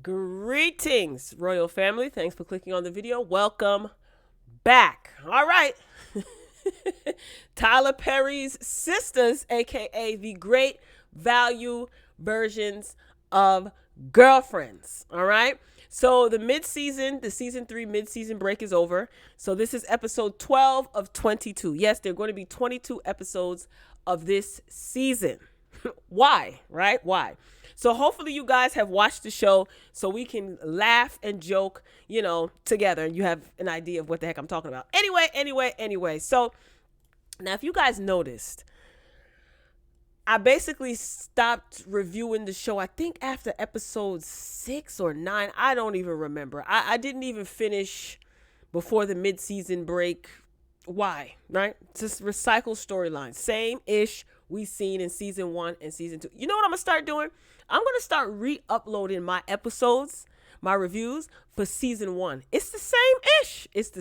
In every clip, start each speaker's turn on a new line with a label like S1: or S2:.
S1: Greetings, royal family. Thanks for clicking on the video. Welcome back. All right. Tyler Perry's Sistas, aka the great value versions of girlfriends. All right. So the season 3 mid-season break is over. So this is episode 12 of 22. Yes, there are going to be 22 episodes of this season. Why? Right? Why? So hopefully you guys have watched the show so we can laugh and joke, together, and you have an idea of what the heck I'm talking about. Anyway. So now if you guys noticed, I basically stopped reviewing the show, I think after episode 6 or 9. I don't even remember. I didn't even finish before the mid-season break. Why? Right? Just recycle storylines. Same-ish we seen in season 1 and season 2. You know what I'm going to start doing? I'm going to start re-uploading my episodes, my reviews for season 1. It's the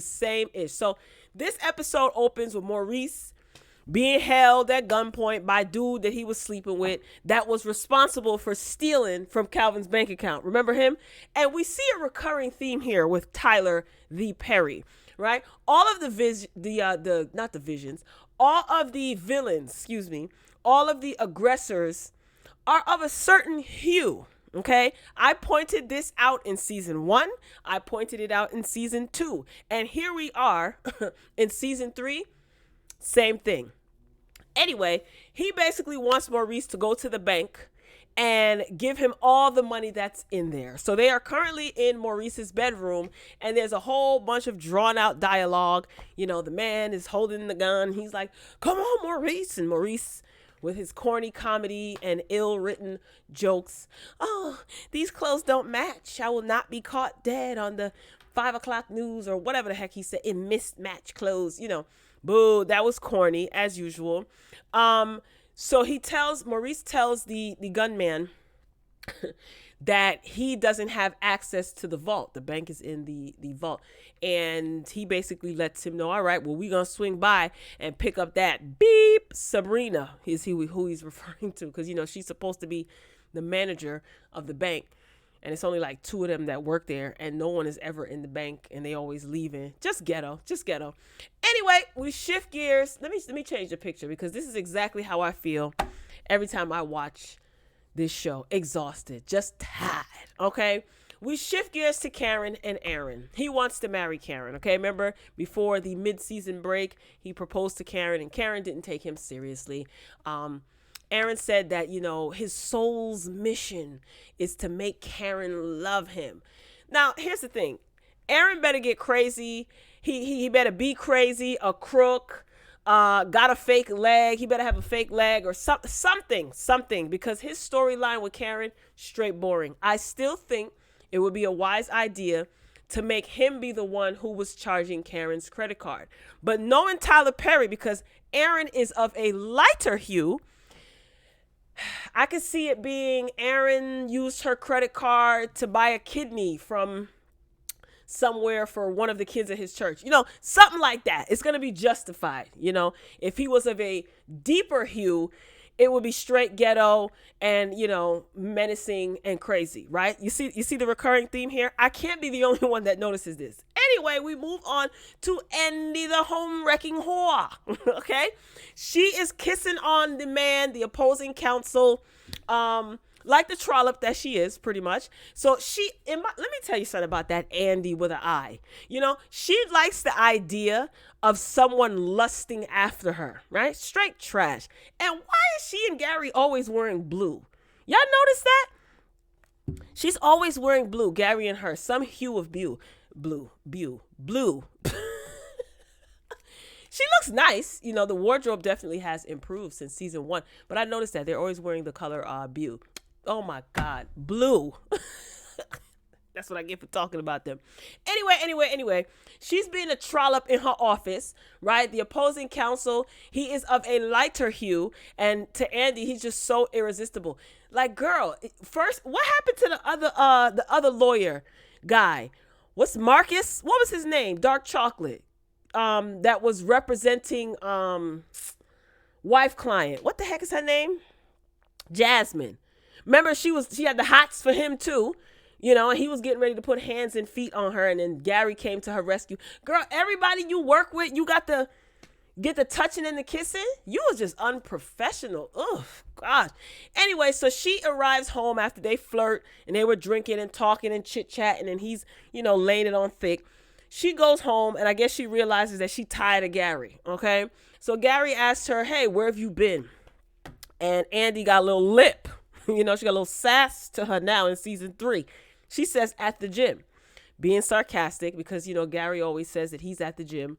S1: same-ish. So this episode opens with Maurice being held at gunpoint by a dude that he was sleeping with that was responsible for stealing from Calvin's bank account. Remember him? And we see a recurring theme here with Tyler the Perry, right? All of the villains, all of the aggressors are of a certain hue. Okay, I pointed this out in season 1. I pointed it out in season 2. And here we are in season 3. Same thing. Anyway, he basically wants Maurice to go to the bank and give him all the money that's in there. So they are currently in Maurice's bedroom, and there's a whole bunch of drawn out dialogue. The man is holding the gun. He's like, "Come on, Maurice." And Maurice, with his corny comedy and ill-written jokes, "Oh, these clothes don't match. I will not be caught dead on the 5 o'clock news," or whatever the heck he said, in mismatched clothes, Boo, that was corny, as usual. So Maurice tells the gunman that he doesn't have access to the vault. The bank is in the vault. And he basically lets him know, all right, well, we're going to swing by and pick up that beep Sabrina, is who he's referring to. Because, she's supposed to be the manager of the bank. And it's only like 2 of them that work there, and no one is ever in the bank, and they always leaving. Just ghetto. Anyway, we shift gears. Let me change the picture, because this is exactly how I feel every time I watch this show. Exhausted, just tired. Okay, we shift gears to Karen and Aaron. He wants to marry Karen. Okay, remember before the mid-season break, he proposed to Karen, and Karen didn't take him seriously. Aaron said that, his soul's mission is to make Karen love him. Now, here's the thing. Aaron better get crazy. He better be crazy, a crook, got a fake leg. He better have a fake leg or something, because his storyline with Karen, straight boring. I still think it would be a wise idea to make him be the one who was charging Karen's credit card. But knowing Tyler Perry, because Aaron is of a lighter hue, I could see it being Aaron used her credit card to buy a kidney from somewhere for one of the kids at his church. Something like that. It's going to be justified. If he was of a deeper hue, it would be straight ghetto and, menacing and crazy, right? You see the recurring theme here? I can't be the only one that notices this. Anyway, we move on to Andy, the home-wrecking whore. Okay? She is kissing on the man, the opposing counsel, like the trollop that she is, pretty much. So let me tell you something about that Andy with an I. She likes the idea of someone lusting after her, right? Straight trash. And why is she and Gary always wearing blue? Y'all notice that? She's always wearing blue, Gary and her, some hue of blue. She looks nice. The wardrobe definitely has improved since season 1, but I noticed that they're always wearing the color blue. Oh my God, blue. That's what I get for talking about them. Anyway, she's being a trollop in her office, right? The opposing counsel, he is of a lighter hue, and to Andy, he's just so irresistible. Like, girl, first, what happened to the other lawyer guy? What's Marcus? What was his name? Dark Chocolate. That was representing wife client. What the heck is her name? Jasmine. Remember, she had the hots for him too. And he was getting ready to put hands and feet on her, and then Gary came to her rescue. Girl, everybody you work with, you got to get the touching and the kissing. You was just unprofessional. Ugh, gosh. Anyway, so she arrives home after they flirt and they were drinking and talking and chit-chatting, and he's, laying it on thick. She goes home, and I guess she realizes that she tired of Gary, okay? So Gary asks her, hey, where have you been? And Andy got a little lip. She got a little sass to her now in season 3. She says, at the gym, being sarcastic because, Gary always says that he's at the gym,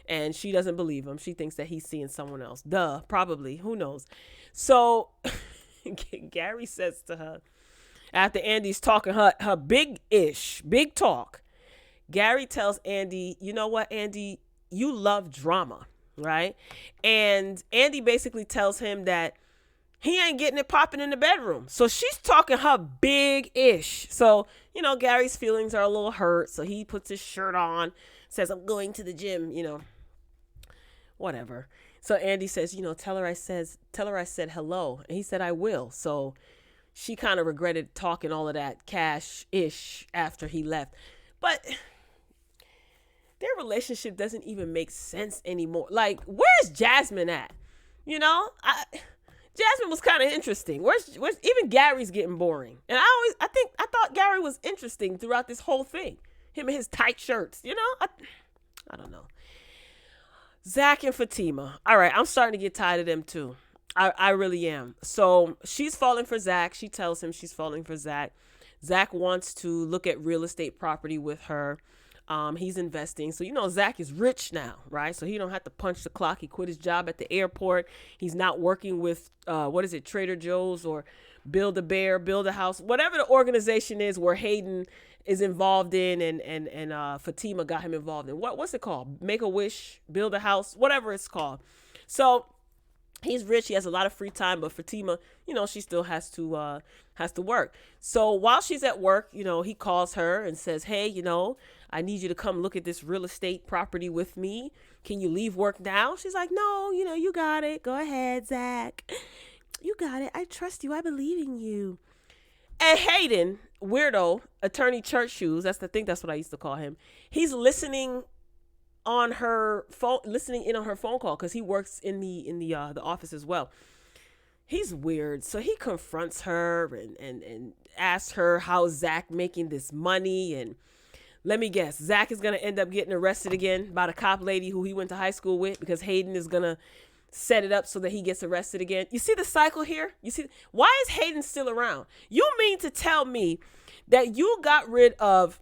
S1: and she doesn't believe him. She thinks that he's seeing someone else. Duh, probably. Who knows? So Gary says to her, after Andy's talking her big talk, Gary tells Andy, you know what, Andy, you love drama, right? And Andy basically tells him that he ain't getting it popping in the bedroom. So she's talking her big-ish. So, Gary's feelings are a little hurt. So he puts his shirt on, says, I'm going to the gym, whatever. So Andy says, tell her I said hello. And he said, I will. So she kind of regretted talking all of that cash-ish after he left. But their relationship doesn't even make sense anymore. Like, where's Jasmine at? Jasmine was kind of interesting. Where's even Gary's getting boring. And I thought Gary was interesting throughout this whole thing. Him and his tight shirts, I don't know. Zach and Fatima. All right, I'm starting to get tired of them too. I really am. So she's falling for Zach. She tells him she's falling for Zach. Zach wants to look at real estate property with her. He's investing. So, Zach is rich now, right? So he don't have to punch the clock. He quit his job at the airport. He's not working with, Trader Joe's or Build-A-Bear, Build-A-House, whatever the organization is where Hayden is involved in and Fatima got him involved in. What's it called? Make-A-Wish, Build-A-House, whatever it's called. So he's rich. He has a lot of free time, but Fatima, she still has to work. So while she's at work, he calls her and says, hey, I need you to come look at this real estate property with me. Can you leave work now? She's like, no, you got it. Go ahead, Zach. You got it. I trust you. I believe in you. And Hayden, weirdo, attorney church shoes. That's what I used to call him. He's listening on her phone, listening in on her phone call because he works in the office as well. He's weird. So he confronts her and asks her how Zach making this money. And let me guess, Zach is going to end up getting arrested again by the cop lady who he went to high school with because Hayden is going to set it up so that he gets arrested again. You see the cycle here? You see, why is Hayden still around? You mean to tell me that you got rid of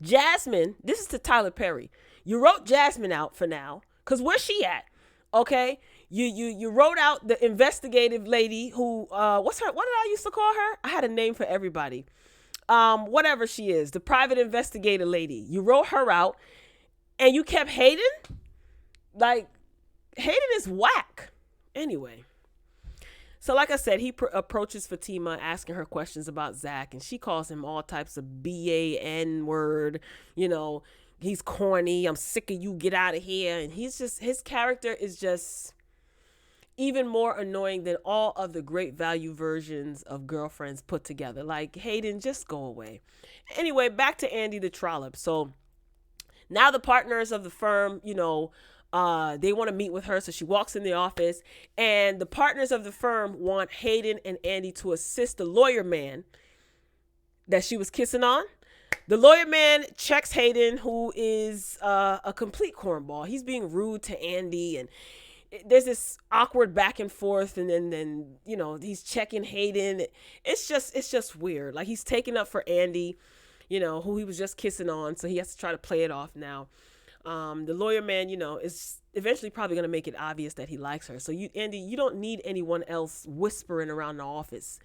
S1: Jasmine? This is to Tyler Perry. You wrote Jasmine out for now because where's she at? Okay. You wrote out the investigative lady who, what did I used to call her? I had a name for everybody. Whatever she is, the private investigator lady. You wrote her out and you kept Hayden? Like, Hayden is whack. Anyway. So like I said, he approaches Fatima asking her questions about Zach, and she calls him all types of B-A-N word. He's corny. I'm sick of you. Get out of here. And his character is just even more annoying than all of the Great Value versions of girlfriends put together. Like, Hayden, just go away. Anyway, back to Andy the Trollop. So now the partners of the firm, they want to meet with her. So she walks in the office, and the partners of the firm want Hayden and Andy to assist the lawyer man that she was kissing on. The lawyer man checks Hayden, who is a complete cornball. He's being rude to Andy, and there's this awkward back and forth, and then he's checking Hayden. It's just weird. Like, he's taking up for Andy, who he was just kissing on, so he has to try to play it off now. The lawyer man, is eventually probably going to make it obvious that he likes her. So Andy, you don't need anyone else whispering around the office.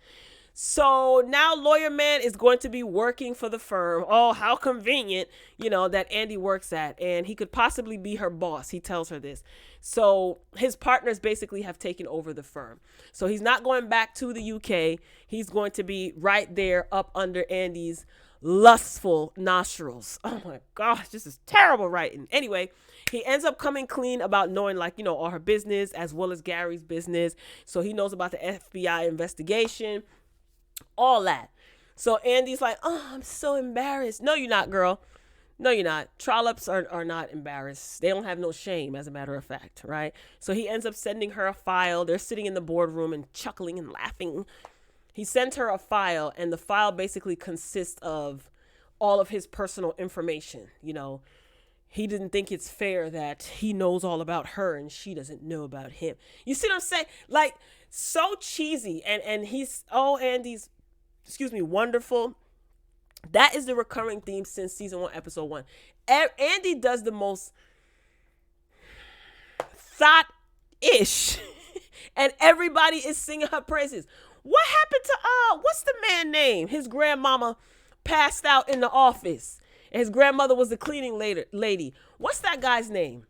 S1: So now lawyer man is going to be working for the firm. Oh, how convenient, that Andy works at, and he could possibly be her boss. He tells her this. So his partners basically have taken over the firm. So he's not going back to the UK. He's going to be right there up under Andy's lustful nostrils. Oh my gosh, this is terrible writing. Anyway, he ends up coming clean about knowing all her business as well as Gary's business. So he knows about the FBI investigation, all that. So Andy's like, oh, I'm so embarrassed. No, you're not, girl. No, you're not. Trollops are not embarrassed. They don't have no shame, as a matter of fact, right? So he ends up sending her a file. They're sitting in the boardroom and chuckling and laughing. He sent her a file, and the file basically consists of all of his personal information. You know, he didn't think it's fair that he knows all about her and she doesn't know about him. You see what I'm saying? Like, so cheesy. And he's, oh, Andy's, wonderful. That is the recurring theme since season 1, episode 1. Andy does the most thought-ish, and everybody is singing her praises. What happened to, what's the man name? His grandmama passed out in the office, and his grandmother was the cleaning lady. What's that guy's name?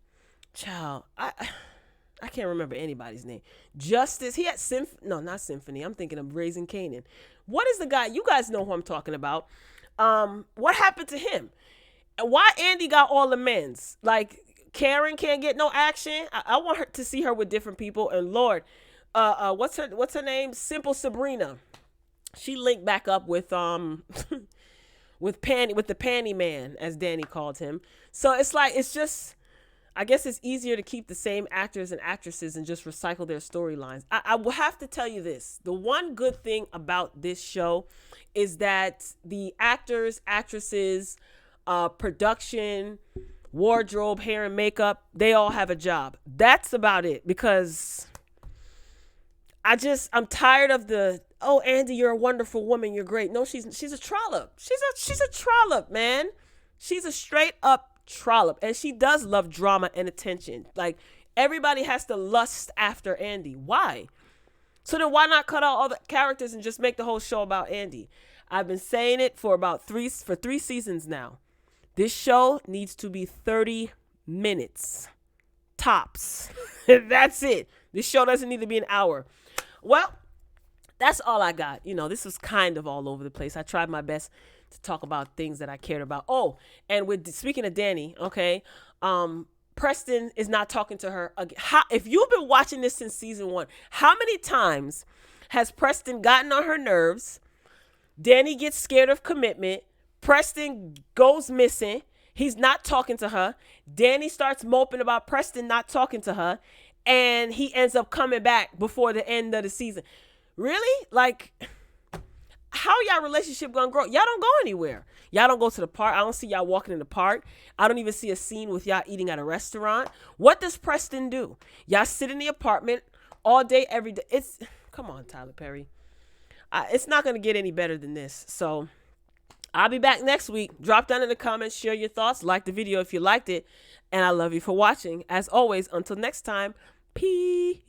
S1: Child, I can't remember anybody's name. Justice, he had not Symphony. I'm thinking of Raising Canaan. What is the guy? You guys know who I'm talking about. What happened to him? And why Andy got all the men's? Like, Karen can't get no action. I want her to see her with different people. And Lord, what's her name? Simple Sabrina. She linked back up with with the panty man, as Danny called him. So it's like, it's just, I guess it's easier to keep the same actors and actresses and just recycle their storylines. I will have to tell you this. The one good thing about this show is that the actors, actresses, production, wardrobe, hair and makeup, they all have a job. That's about it, because I'm tired of the, oh, Andy, you're a wonderful woman, you're great. No, she's a trollop. She's a trollop, man. She's a straight up trollop, and she does love drama and attention. Like, everybody has to lust after Andy. Why? So then why not cut out all the characters and just make the whole show about Andy? I've been saying it for three seasons now. This show needs to be 30 minutes tops. That's it. This show doesn't need to be an hour. Well, that's all I got. You know, this was kind of all over the place. I tried my best to talk about things that I cared about. Oh, and speaking of Danny, okay, Preston is not talking to her again. If you've been watching this since season 1, how many times has Preston gotten on her nerves? Danny gets scared of commitment. Preston goes missing. He's not talking to her. Danny starts moping about Preston not talking to her, and he ends up coming back before the end of the season. Really? Like, how y'all relationship gonna grow? Y'all don't go anywhere. Y'all don't go to the park. I don't see y'all walking in the park. I don't even see a scene with y'all eating at a restaurant. What does Preston do? Y'all sit in the apartment all day, every day. Come on, Tyler Perry. It's not gonna get any better than this. So I'll be back next week. Drop down in the comments, share your thoughts, like the video if you liked it, and I love you for watching. As always, until next time, peace.